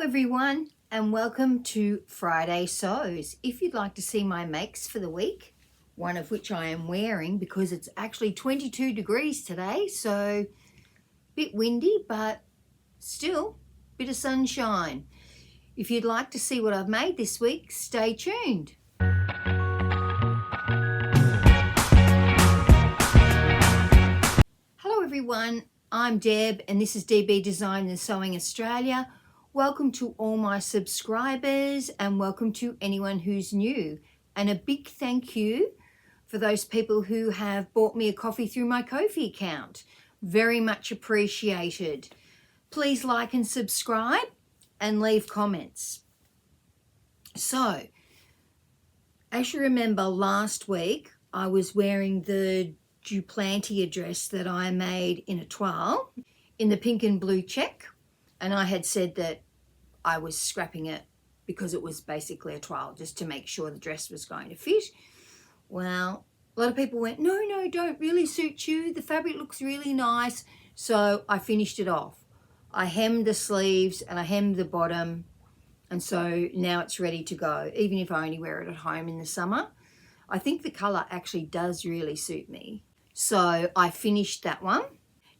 everyone, and welcome to Friday Sews. If you'd like to see my makes for the week, one of which I am wearing because it's actually 22 degrees today, so a bit windy but still a bit of sunshine. If you'd like to see what I've made this week, stay tuned. Hello everyone, I'm Deb and this is DB Design and Sewing Australia. Welcome to all my subscribers and welcome to anyone who's new. And a big thank you for those people who have bought me a coffee through my Ko-fi account. Very much appreciated. Please like and subscribe and leave comments. So, as you remember last week, I was wearing the Duplantier dress that I made in a toile in the pink and blue check. And I had said that I was scrapping it because it was basically a toile just to make sure the dress was going to fit. Well, a lot of people went, no, don't really suit you. The fabric looks really nice. So I finished it off. I hemmed the sleeves and I hemmed the bottom. And so now it's ready to go, even if I only wear it at home in the summer. I think the colour actually does really suit me. So I finished that one.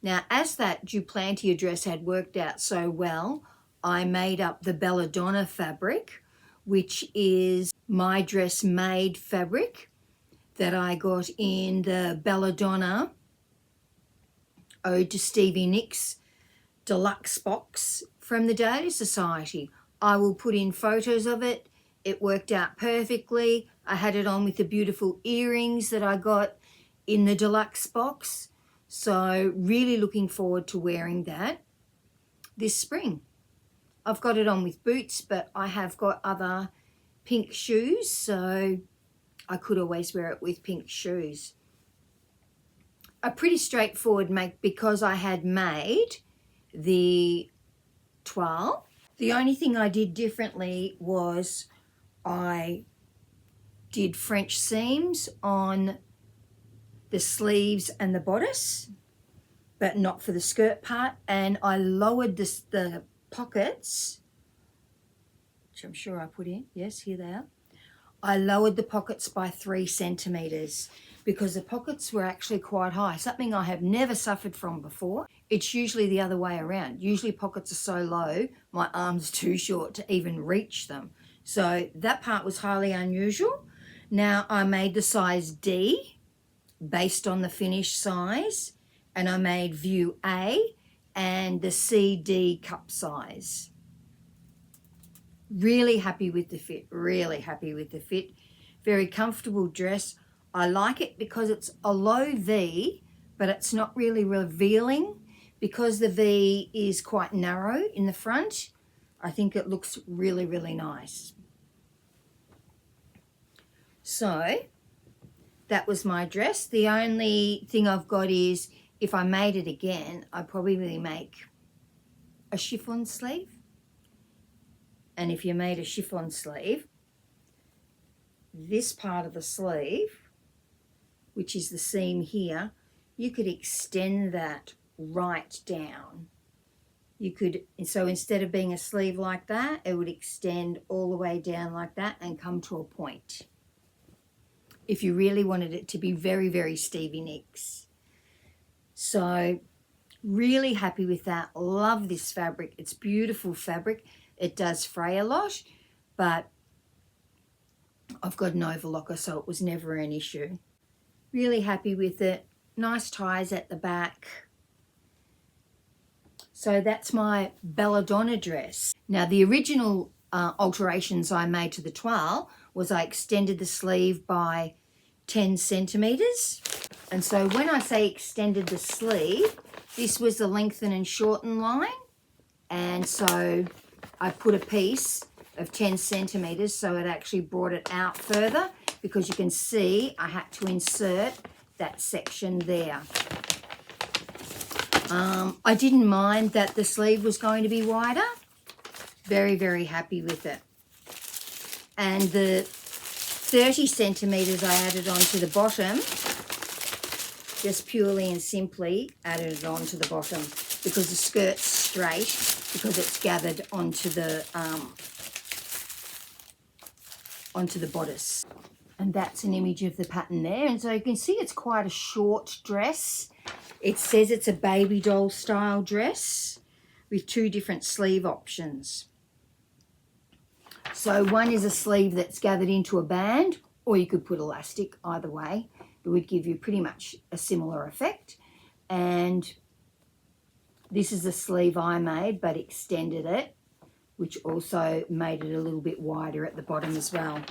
Now, as that Duplantier dress had worked out so well, I made up the Belladonna fabric, which is my dress made fabric that I got in the Belladonna Ode to Stevie Nicks deluxe box from the Dahlia Sewciety. I will put in photos of it. It worked out perfectly. I had it on with the beautiful earrings that I got in the deluxe box. So really looking forward to wearing that this spring. I've got it on with boots, but I have got other pink shoes, so I could always wear it with pink shoes. A pretty straightforward make because I had made the toile. The only thing I did differently was I did French seams on the sleeves and the bodice, but not for the skirt part, and I lowered the pockets, which I'm sure I put in. Yes, here they are. I lowered the pockets by 3 centimeters because the pockets were actually quite high, something I have never suffered from before. It's usually the other way around. Usually pockets are so low, my arm's too short to even reach them. So that part was highly unusual. Now I made the size D based on the finished size, and I made view A and the CD cup size. Really happy with the fit, really happy with the fit. Very comfortable dress. I like it because it's a low V, but it's not really revealing because the V is quite narrow in the front. I think it looks really, really nice. So that was my dress. The only thing I've got is if I made it again, I'd probably make a chiffon sleeve. And if you made a chiffon sleeve, this part of the sleeve, which is the seam here, you could extend that right down. You could, so instead of being a sleeve like that, it would extend all the way down like that and come to a point. If you really wanted it to be very, very Stevie Nicks. So really happy with that. Love this fabric. It's beautiful fabric. It does fray a lot, but I've got an overlocker, so it was never an issue. Really happy with it. Nice ties at the back. So that's my Belladonna dress. Now the original alterations I made to the toile was I extended the sleeve by 10 centimeters. And so when I say extended the sleeve, this was the lengthen and shorten line. And so I put a piece of 10 centimeters so it actually brought it out further, because you can see I had to insert that section there. I didn't mind that the sleeve was going to be wider. Very, very happy with it. And the 30 centimeters I added onto the bottom, just purely and simply added it onto the bottom because the skirt's straight because it's gathered onto the bodice. And that's an image of the pattern there. And so you can see it's quite a short dress. It says it's a baby doll style dress with 2 different sleeve options. So one is a sleeve that's gathered into a band, or you could put elastic, either way. It would give you pretty much a similar effect. And this is a sleeve I made, but extended it, which also made it a little bit wider at the bottom as well.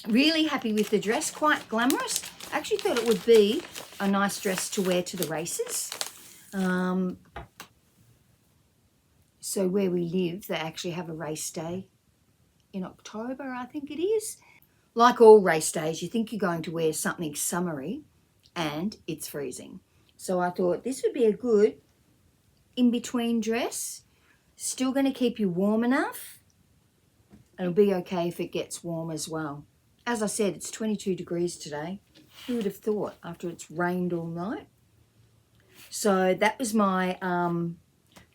Really happy with the dress, quite glamorous. Actually thought it would be a nice dress to wear to the races. So where we live, they actually have a race day in October, I think it is. Like all race days, you think you're going to wear something summery and it's freezing. So I thought this would be a good in-between dress. Still going to keep you warm enough. And it'll be okay if it gets warm as well. As I said, it's 22 degrees today. Who would have thought after it's rained all night? So that was my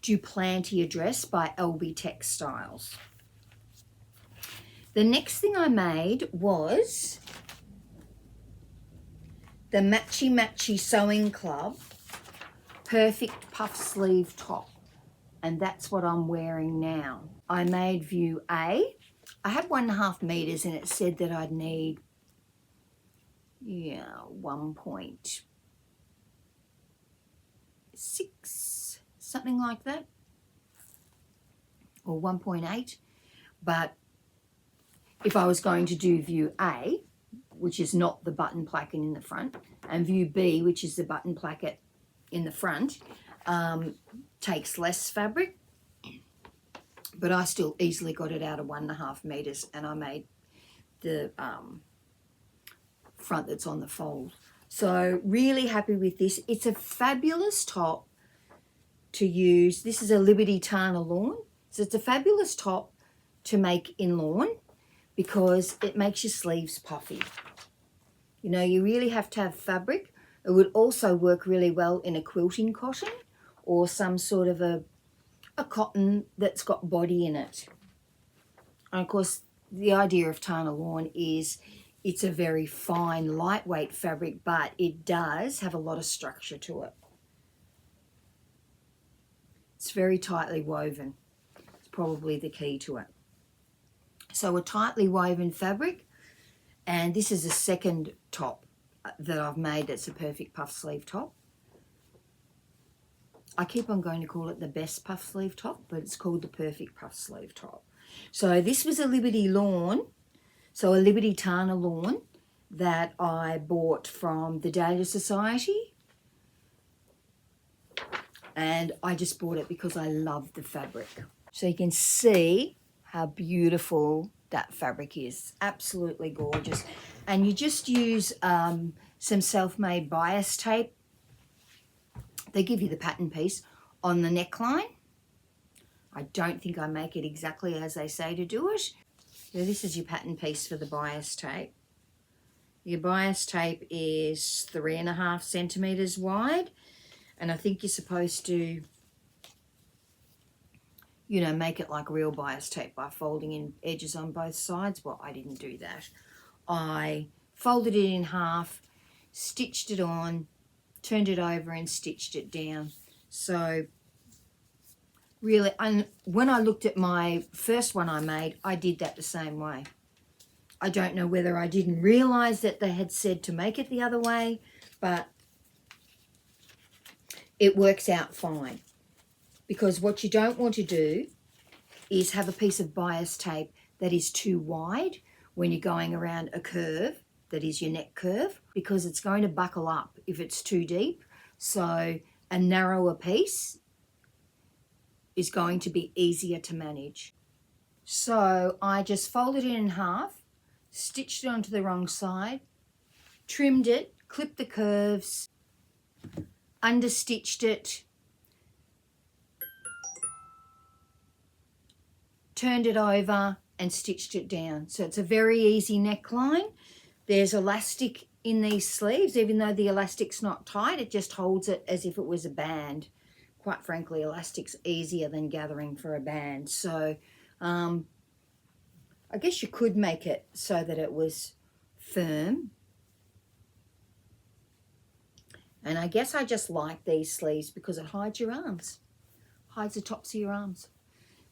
Duplantier Dress by Elbe Textiles. The next thing I made was the Matchy Matchy Sewing Club Perfect Puff Sleeve Top. And that's what I'm wearing now. I made view A. I had 1.5 meters and it said that I'd need 1.6, something like that, or 1.8. But if I was going to do view A, which is not the button placket in the front, and view B, which is the button placket in the front, takes less fabric, but I still easily got it out of 1.5 meters, and I made the front that's on the fold. So really happy with this. It's a fabulous top to use. This is a Liberty Tana lawn, so it's a fabulous top to make in lawn because it makes your sleeves puffy. You know, you really have to have fabric. It would also work really well in a quilting cotton or some sort of a cotton that's got body in it. And of course, the idea of Tana lawn is it's a very fine, lightweight fabric, but it does have a lot of structure to it. It's very tightly woven. It's probably the key to it. So a tightly woven fabric, and this is a second top that I've made that's a perfect puff sleeve top. I keep on going to call it the best puff sleeve top, but it's called the perfect puff sleeve top. So this was a Liberty lawn, so a Liberty Tana lawn that I bought from the Dahlia Sewciety. And I just bought it because I love the fabric. So you can see how beautiful that fabric is. Absolutely gorgeous. And you just use some self-made bias tape. They give you the pattern piece on the neckline. I don't think I make it exactly as they say to do it. So this is your pattern piece for the bias tape. Your bias tape is 3.5 centimeters wide. And I think you're supposed to, you know, make it like real bias tape by folding in edges on both sides. Well, I didn't do that. I folded it in half, stitched it on, turned it over and stitched it down. So really, and when I looked at my first one I made, I did that the same way. I don't know whether I didn't realize that they had said to make it the other way, but it works out fine. Because what you don't want to do is have a piece of bias tape that is too wide when you're going around a curve that is your neck curve, because it's going to buckle up if it's too deep. So a narrower piece is going to be easier to manage. So I just folded it in half, stitched it onto the wrong side, trimmed it, clipped the curves, understitched it, turned it over and stitched it down. So it's a very easy neckline. There's elastic in these sleeves. Even though the elastic's not tight, it just holds it as if it was a band quite frankly, elastic's easier than gathering for a band. So I guess you could make it so that it was firm. And I guess I just like these sleeves because it hides your arms, hides the tops of your arms.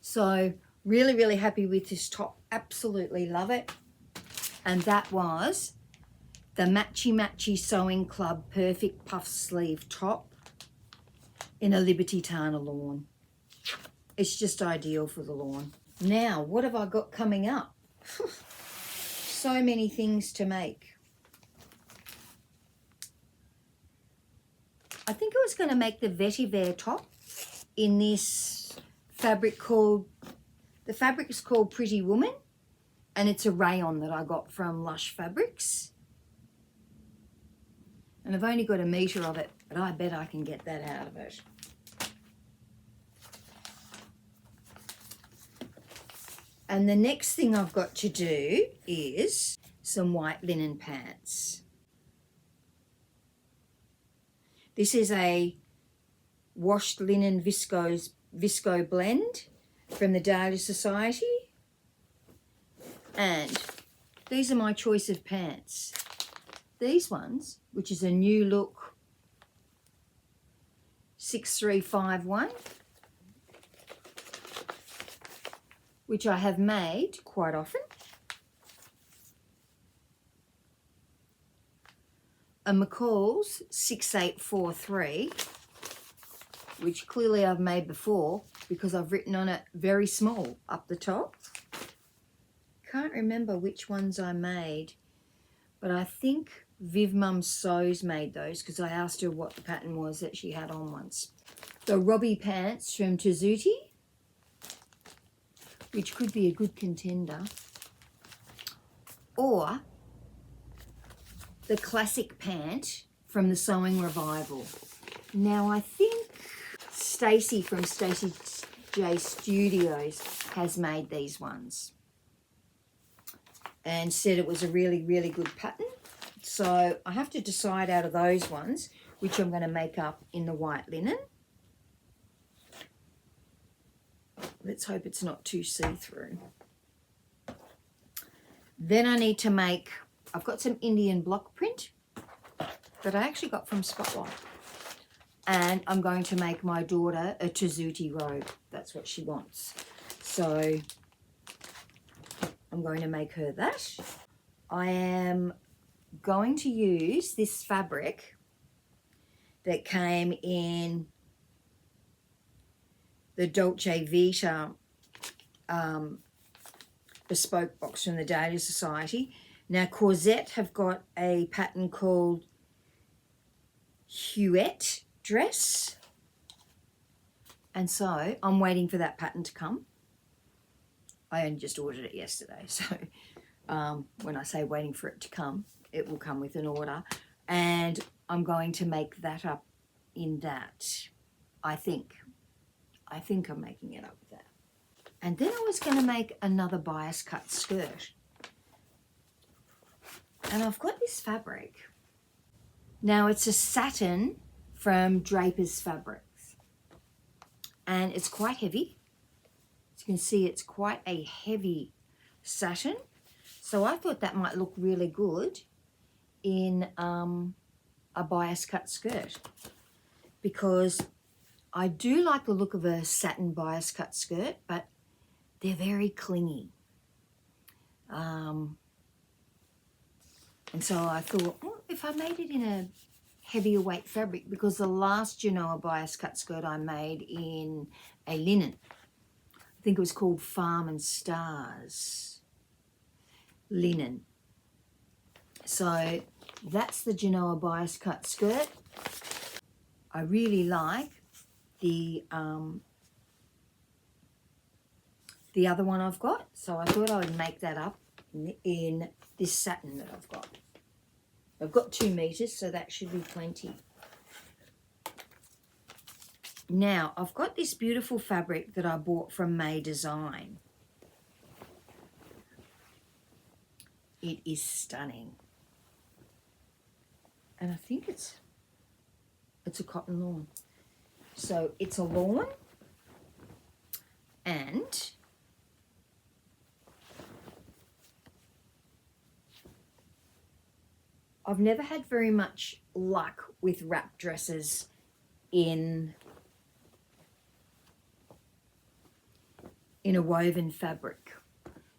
So really, really happy with this top. Absolutely love it. And that was the Matchy Matchy Sewing Club Perfect Puff Sleeve Top in a Liberty Tana lawn. It's just ideal for the lawn. Now, what have I got coming up? So many things to make. I think I was going to make the vetiver top in this fabric called, the fabric is called Pretty Woman, and it's a rayon that I got from Lush Fabrics. And I've only got a metre of it, but I bet I can get that out of it. And the next thing I've got to do is some white linen pants. This is a washed linen visco blend from the Dahlia Sewciety. And these are my choice of pants. These ones, which is a new look 6351, which I have made quite often. A McCall's 6843, which clearly I've made before because I've written on it very small up the top. Can't remember which ones I made, but I think Viv Mum Sews made those because I asked her what the pattern was that she had on once. The Robbie pants from Sewciety, which could be a good contender, or the classic pant from the Sewing Revival. Now I think Stacey from Stacey J Studios has made these ones and said it was a really, really good pattern. So I have to decide out of those ones which I'm going to make up in the white linen. Let's hope it's not too see-through. Then I need to make, I've got some Indian block print that I actually got from Spotlight. And I'm going to make my daughter a Tzuti robe. That's what she wants. So I'm going to make her that. I am going to use this fabric that came in the Dolce Vita bespoke box from the Dahlia Sewciety. Now Corsette have got a pattern called Huette Dress, and so I'm waiting for that pattern to come. I only just ordered it yesterday, so when I say waiting for it to come, it will come with an order, and I'm going to make that up in that. I think I'm making it up with that. And then I was going to make another bias cut skirt, and I've got this fabric. Now it's a satin from Draper's Fabrics, and it's quite heavy. As you can see, it's quite a heavy satin. So I thought that might look really good in a bias cut skirt, because I do like the look of a satin bias cut skirt, but they're very clingy. And so I thought, well, if I made it in a heavier weight fabric, because the last Genoa bias cut skirt I made in a linen, I think it was called Farm and Stars linen. So that's the Genoa bias cut skirt. I really like the other one I've got, so I thought I would make that up in this satin that I've got. I've got 2 meters, so that should be plenty. Now, I've got this beautiful fabric that I bought from May Design. It is stunning. And I think it's a cotton lawn. So it's a lawn, and I've never had very much luck with wrap dresses in a woven fabric.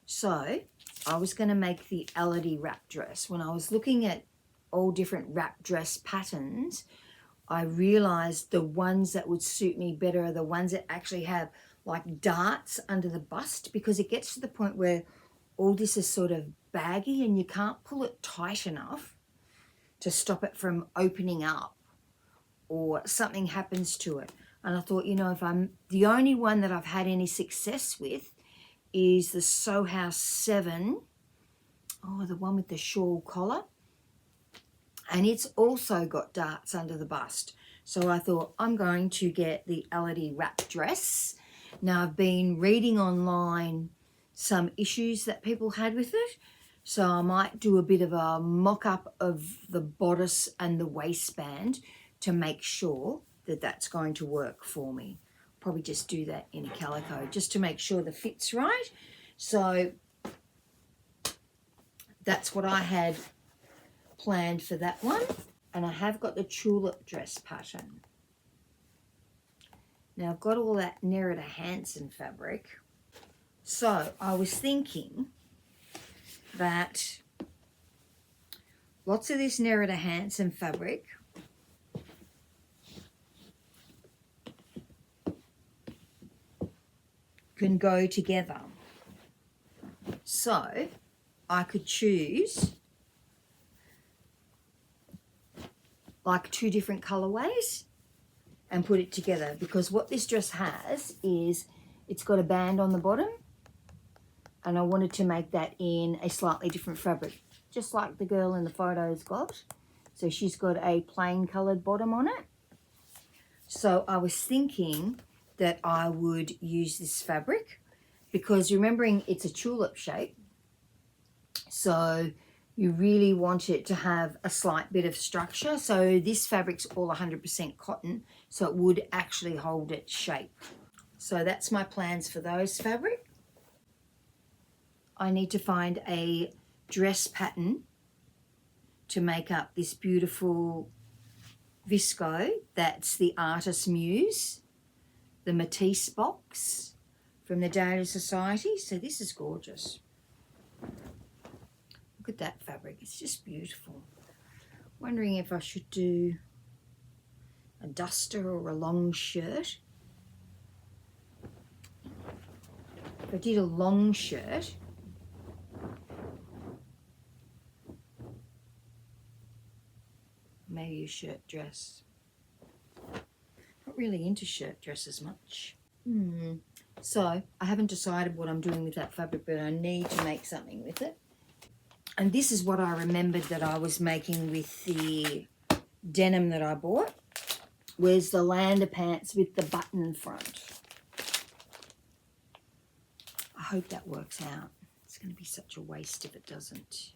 So I was going to make the Elbe wrap dress. When I was looking at all different wrap dress patterns, I realized the ones that would suit me better are the ones that actually have like darts under the bust, because it gets to the point where all this is sort of baggy and you can't pull it tight enough to stop it from opening up or something happens to it. And I thought, you know, if I'm the only one that I've had any success with is the Sew House 7, the one with the shawl collar, and it's also got darts under the bust. So I thought I'm going to get the Elbe wrap dress. Now I've been reading online some issues that people had with it, so I might do a bit of a mock-up of the bodice and the waistband to make sure that that's going to work for me. Probably just do that in a calico just to make sure the fit's right. So that's what I had planned for that one. And I have got the tulip dress pattern. Now I've got all that Nerida Hansen fabric. So I was thinking that lots of this Nerida Hansen fabric can go together. So I could choose like 2 different colorways and put it together, because what this dress has is it's got a band on the bottom, and I wanted to make that in a slightly different fabric, just like the girl in the photos got. So she's got a plain colored bottom on it. So I was thinking that I would use this fabric, because remembering it's a tulip shape, so you really want it to have a slight bit of structure. So this fabric's all 100% cotton, so it would actually hold its shape. So that's my plans for those fabric. I need to find a dress pattern to make up this beautiful visco. That's the Artist Muse, the Matisse box from the Dahlia Sewciety. So this is gorgeous. Look at that fabric, it's just beautiful. Wondering if I should do a duster or a long shirt. If I did a long shirt, maybe a shirt dress. Not really into shirt dresses much. So I haven't decided what I'm doing with that fabric, but I need to make something with it. And this is what I remembered that I was making with the denim that I bought. Where's the Lander pants with the button front? I hope that works out. It's going to be such a waste if it doesn't.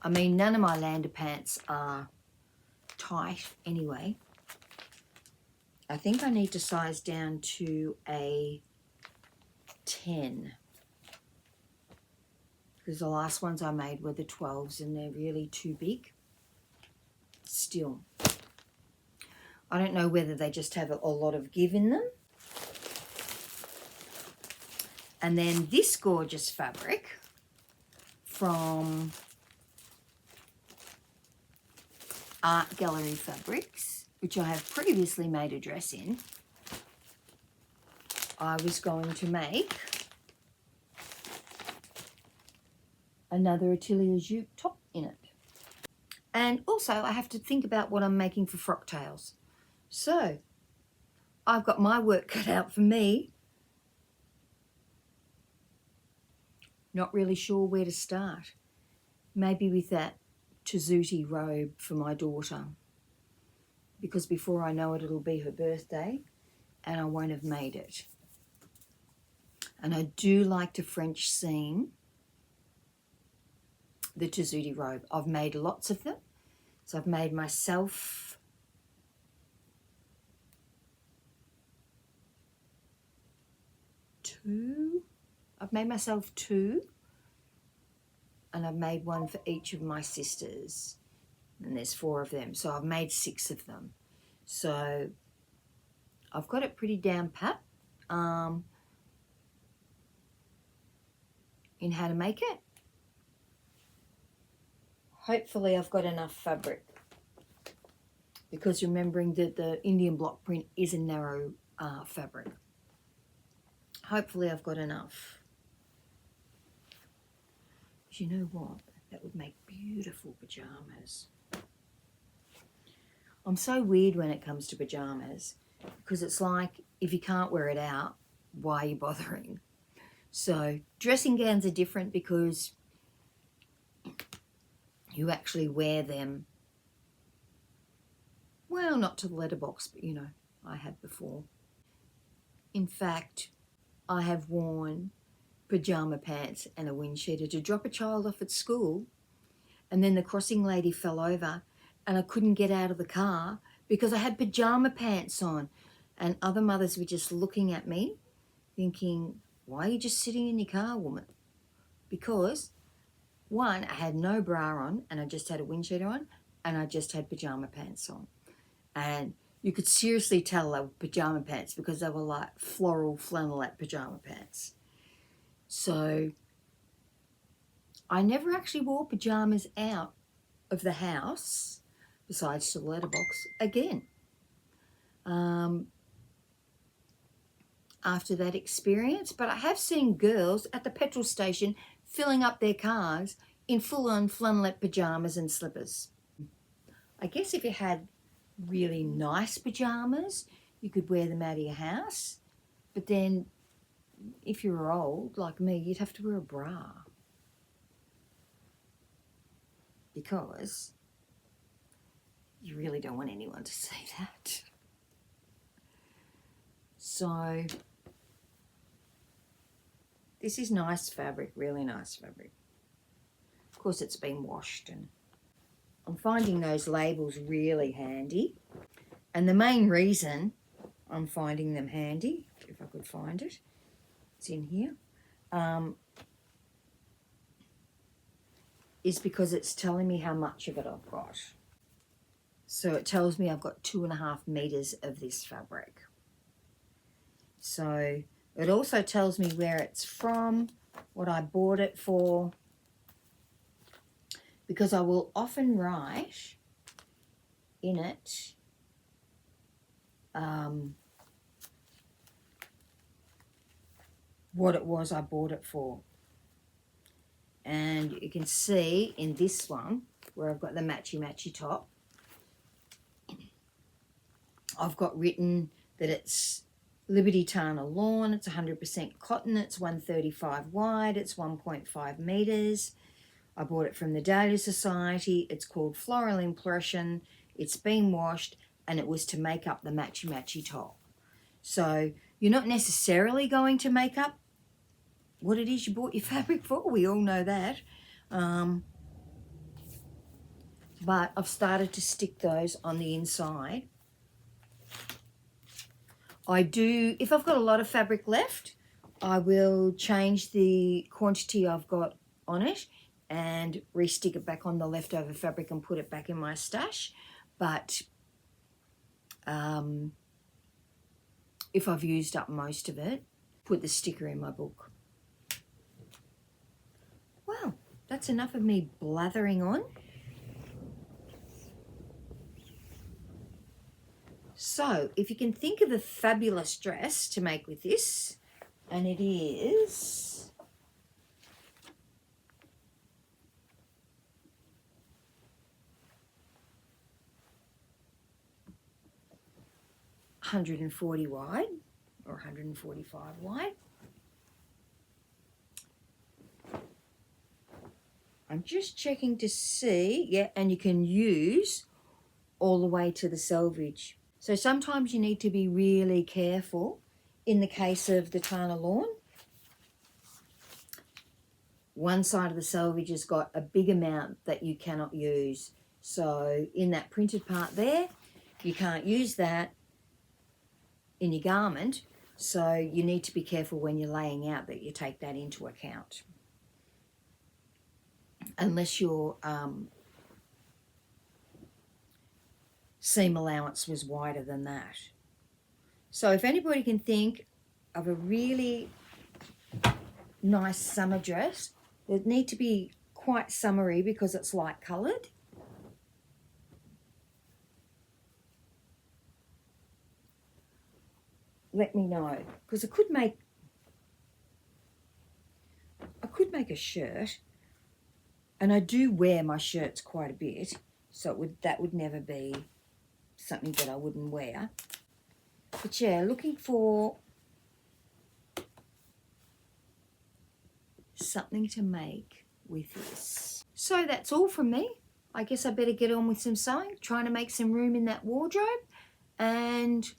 I mean, none of my Lander pants are tight anyway. I think I need to size down to a 10. Because the last ones I made were the 12s and they're really too big. Still, I don't know whether they just have a lot of give in them. And then this gorgeous fabric from Art Gallery Fabrics, which I have previously made a dress in. I was going to make another Atelier Jupe top in it. And also I have to think about what I'm making for frock tails. So I've got my work cut out for me. Not really sure where to start. Maybe with that Tessuti robe for my daughter, because before I know it, it'll be her birthday and I won't have made it. And I do like to French seam the Tessuti robe. I've made lots of them. So I've made myself two. I've made myself two. And I've made one for each of my sisters. And there's 4 of them. So I've made 6 of them. So I've got it pretty down pat in how to make it. Hopefully I've got enough fabric, because remembering that the Indian block print is a narrow fabric. Hopefully I've got enough. You know what? That would make beautiful pajamas. I'm so weird when it comes to pajamas, because it's like, if you can't wear it out, why are you bothering? So dressing gowns are different because you actually wear them, well, not to the letterbox, but you know, I have before. In fact, I have worn pajama pants and a windsheeter to drop a child off at school, and then the crossing lady fell over and I couldn't get out of the car because I had pajama pants on, and other mothers were just looking at me thinking, why are you just sitting in your car, woman? Because one, I had no bra on and I just had a windsheeter on, and I just had pajama pants on, and you could seriously tell they were pajama pants because they were like floral flannelette pajama pants. So I never actually wore pajamas out of the house, besides to the letterbox, again. After that experience, but I have seen girls at the petrol station filling up their cars in full-on flannelette pajamas and slippers. I guess if you had really nice pajamas, you could wear them out of your house, but then if you were old, like me, you'd have to wear a bra, because you really don't want anyone to see that. So this is nice fabric, really nice fabric. Of course, it's been washed, and I'm finding those labels really handy. And the main reason I'm finding them handy, if I could find it, it's in here, is because it's telling me how much of it I've got. So it tells me I've got 2.5 meters of this fabric. So it also tells me where it's from, what I bought it for, because I will often write in it what it was I bought it for. And you can see in this one, where I've got the matchy top, I've got written that it's Liberty Tana lawn, it's 100% cotton, it's 135 wide, it's 1.5 meters. I bought it from the Dahlia Sewciety. It's called Floral Impression. It's been washed, and it was to make up the matchy top. So you're not necessarily going to make up what it is you bought your fabric for. We all know that. But I've started to stick those on the inside. I do, if I've got a lot of fabric left, I will change the quantity I've got on it and re-stick it back on the leftover fabric and put it back in my stash. But if I've used up most of it, put the sticker in my book. Well, that's enough of me blathering on. So if you can think of a fabulous dress to make with this, and it is $140 wide or $145 wide. I'm just checking to see, yeah, and you can use all the way to the selvage. So sometimes you need to be really careful in the case of the Tana lawn one side of the selvage has got a big amount that you cannot use. So in that printed part there, you can't use that in your garment. So you need to be careful when you're laying out that you take that into account. Unless your seam allowance was wider than that. So if anybody can think of a really nice summer dress, it would need to be quite summery because it's light coloured. Let me know, because I could make a shirt, and I do wear my shirts quite a bit, so that would never be something that I wouldn't wear. But yeah, looking for something to make with this. So that's all from me. I guess I better get on with some sewing, trying to make some room in that wardrobe, and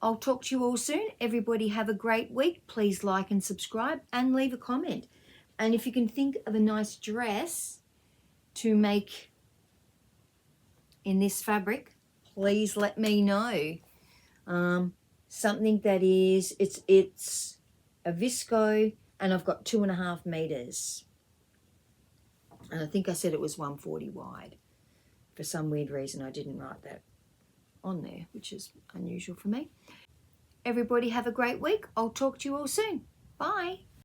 I'll talk to you all soon. Everybody have a great week. Please like and subscribe and leave a comment. And if you can think of a nice dress to make in this fabric, please let me know. Something that is, it's a visco, and I've got 2.5 meters. And I think I said it was 140 wide. For some weird reason, I didn't write that on there, which is unusual for me. Everybody have a great week. I'll talk to you all soon. Bye.